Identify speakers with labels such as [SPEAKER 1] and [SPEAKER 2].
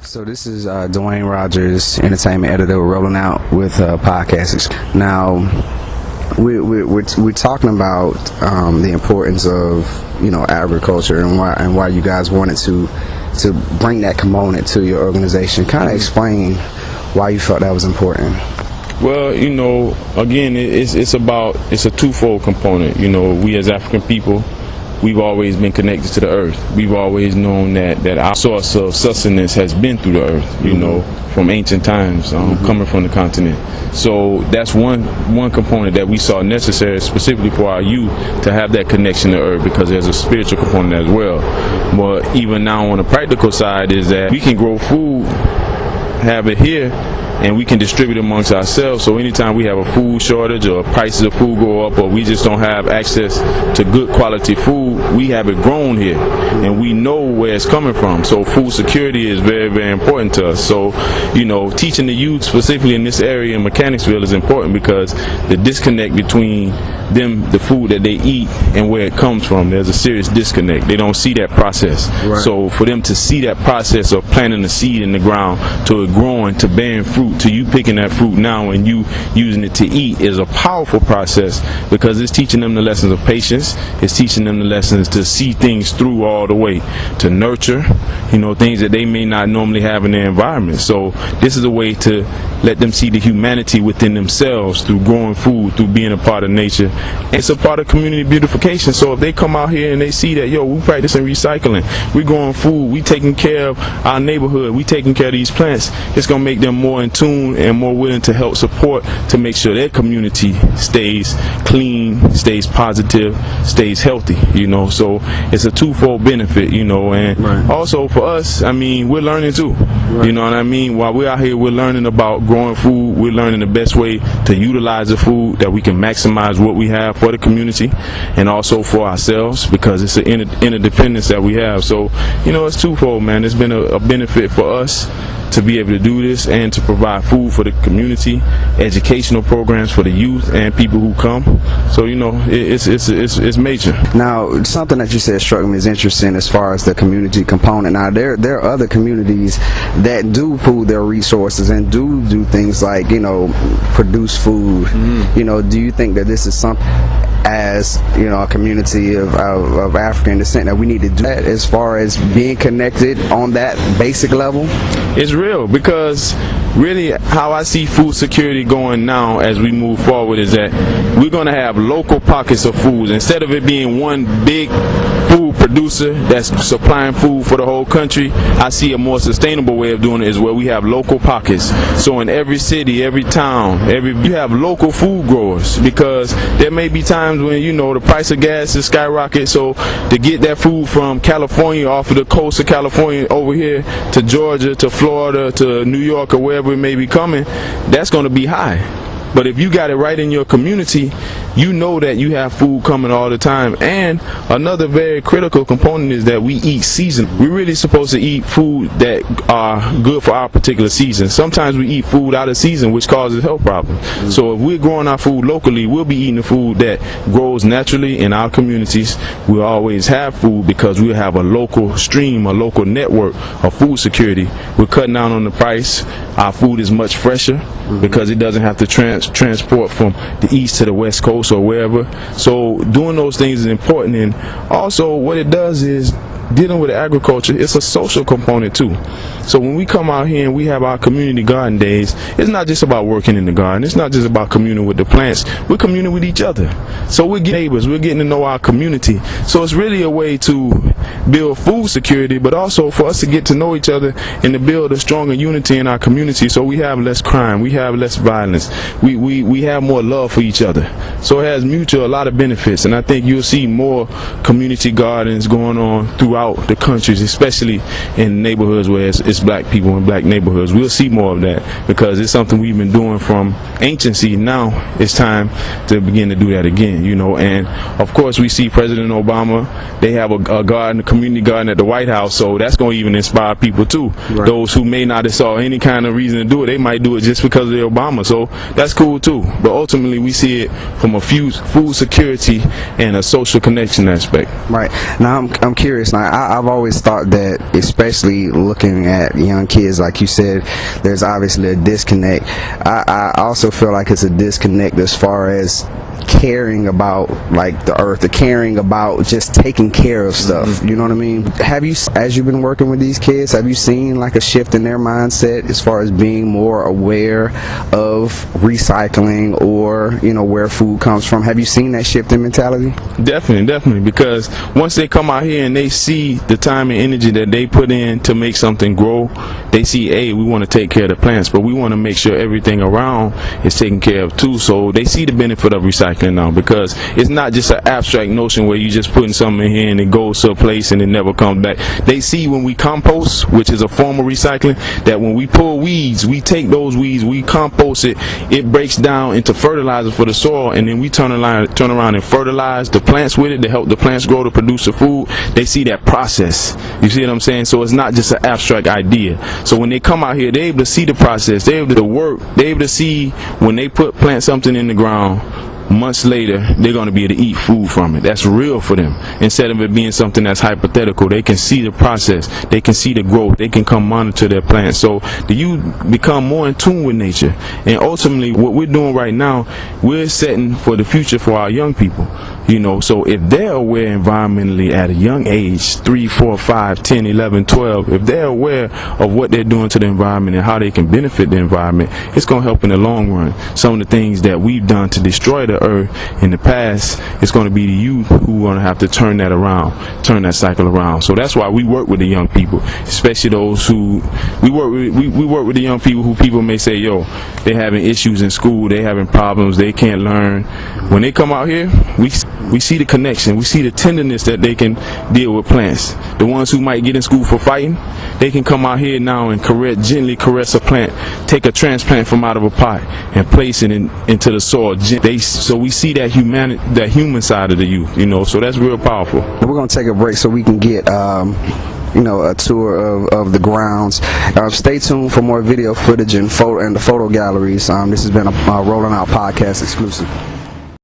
[SPEAKER 1] So this is Dwayne Rogers, entertainment editor, rolling out with podcasts. Now, we're talking about the importance of agriculture and why you guys wanted to bring that component to your organization. Kind of explain why you felt that was important.
[SPEAKER 2] Well, again, it's a twofold component. We as African people, we've always been connected to the earth. We've always known that our source of sustenance has been through the earth, from ancient times, coming from the continent. So that's one component that we saw necessary specifically for our youth to have that connection to earth, because there's a spiritual component as well. But even now on the practical side is that we can grow food, have it here, and we can distribute amongst ourselves. So anytime we have a food shortage or prices of food go up, or we just don't have access to good quality food, we have it grown here and we know where it's coming from. So food security is very, very important to us. So teaching the youth specifically in this area in Mechanicsville is important, because the disconnect between the food that they eat and where it comes from, there's a serious disconnect. They don't see that process. Right. So for them to see that process of planting a seed in the ground to it growing to bearing fruit to you picking that fruit now and you using it to eat is a powerful process, because it's teaching them the lessons of patience. It's teaching them the lessons to see things through all the way, to nurture things that they may not normally have in their environment. So this is a way to let them see the humanity within themselves through growing food, through being a part of nature. It's a part of community beautification. So if they come out here and they see that, we practicing recycling, we growing food, we taking care of our neighborhood, we taking care of these plants, it's going to make them more in tune and more willing to help support to make sure their community stays clean, stays positive, stays healthy, So it's a twofold benefit, and right. Also for us, we're learning too. Right. You know what I mean? While we're out here, we're learning about growing food. We're learning the best way to utilize the food, that we can maximize what we have for the community and also for ourselves, because it's an interdependence that we have. So, it's twofold, man. It's been a benefit for us to be able to do this and to provide food for the community, educational programs for the youth and people who come. So it's major.
[SPEAKER 1] Now, something that you said struck me as interesting as far as the community component. Now, there are other communities that do pool their resources and do things like produce food. Do you think that this is something, as a community of African descent, that we need to do that as far as being connected on that basic level?
[SPEAKER 2] It's real, because really how I see food security going now as we move forward is that we're going to have local pockets of food. Instead of it being one big food producer that's supplying food for the whole country, I see a more sustainable way of doing it is where we have local pockets. So in every city, every town, you have local food growers, because there may be times when the price of gas is skyrocket. So to get that food from California, off of the coast of California over here to Georgia, to Florida, to New York, or wherever it may be coming, that's going to be high. But if you got it right in your community, you know that you have food coming all the time. And another very critical component is that we eat seasonal. We're really supposed to eat food that are good for our particular season. Sometimes we eat food out of season, which causes health problems. So if we're growing our food locally, we'll be eating the food that grows naturally in our communities. We'll always have food, because we have a local stream, a local network of food security. We're cutting down on the price. Our food is much fresher, because it doesn't have to transport from the east to the west coast or wherever. So doing those things is important. And also what it does is, dealing with agriculture, it's a social component too. So when we come out here and we have our community garden days, it's not just about working in the garden. It's not just about communing with the plants. We're communing with each other. So we're getting neighbors. We're getting to know our community. So it's really a way to build food security, but also for us to get to know each other and to build a stronger unity in our community, so we have less crime, we have less violence, we have more love for each other. So it has a lot of benefits, and I think you'll see more community gardens going on throughout the countries, especially in neighborhoods where it's black people in black neighborhoods. We'll see more of that, because it's something we've been doing from anciency. Now it's time to begin to do that again, and of course we see President Obama, they have a garden, a community garden at the White House, so that's going to even inspire people too. Right. Those who may not have saw any kind of reason to do it, they might do it just because of Obama, so that's cool too. But ultimately we see it from a food security and a social connection aspect.
[SPEAKER 1] Right. Now I'm curious, now I've always thought that, especially looking at young kids, like you said, there's obviously a disconnect. I also feel like it's a disconnect as far as caring about like the earth, or caring about just taking care of stuff. You know what I mean? Have you, as you've been working with these kids, have you seen like a shift in their mindset as far as being more aware of recycling, or you know, where food comes from? Have you seen that shift in mentality?
[SPEAKER 2] Definitely, because once they come out here and they see the time and energy that they put in to make something grow, they see, hey, we want to take care of the plants, but we want to make sure everything around is taken care of too. So they see the benefit of recycling now, because it's not just an abstract notion where you just putting something in here and it goes to a place and it never comes back. They see when we compost, which is a form of recycling, that when we pull weeds, we take those weeds, we compost it, it breaks down into fertilizer for the soil, and then we turn around and fertilize the plants with it to help the plants grow to produce the food. They see that process. You see what I'm saying? So it's not just an abstract idea. So when they come out here, they're able to see the process, they're able to work, they're able to see when they plant something in the ground, months later they're going to be able to eat food from it. That's real for them, instead of it being something that's hypothetical. They can see the process, they can see the growth, they can come monitor their plants. So the youth become more in tune with nature, and ultimately what we're doing right now, we're setting for the future for our young people. You know, so if they're aware environmentally at a young age, 3, 4, 5, 10, 11, 12, if they're aware of what they're doing to the environment and how they can benefit the environment, it's going to help in the long run. Some of the things that we've done to destroy the earth in the past, it's going to be the youth who are going to have to turn that around, turn that cycle around. So that's why we work with the young people, especially those who we work with the young people who people may say, yo, they're having issues in school, they're having problems, they can't learn. When they come out here, we see the connection, we see the tenderness that they can deal with plants. The ones who might get in school for fighting, they can come out here now and gently caress a plant, take a transplant from out of a pot and place it into the soil. So we see that human side of the youth, you know, so that's real powerful.
[SPEAKER 1] We're going to take a break so we can get you know, a tour of the grounds. Stay tuned for more video footage and the photo galleries. This has been a Rolling Out Podcast exclusive.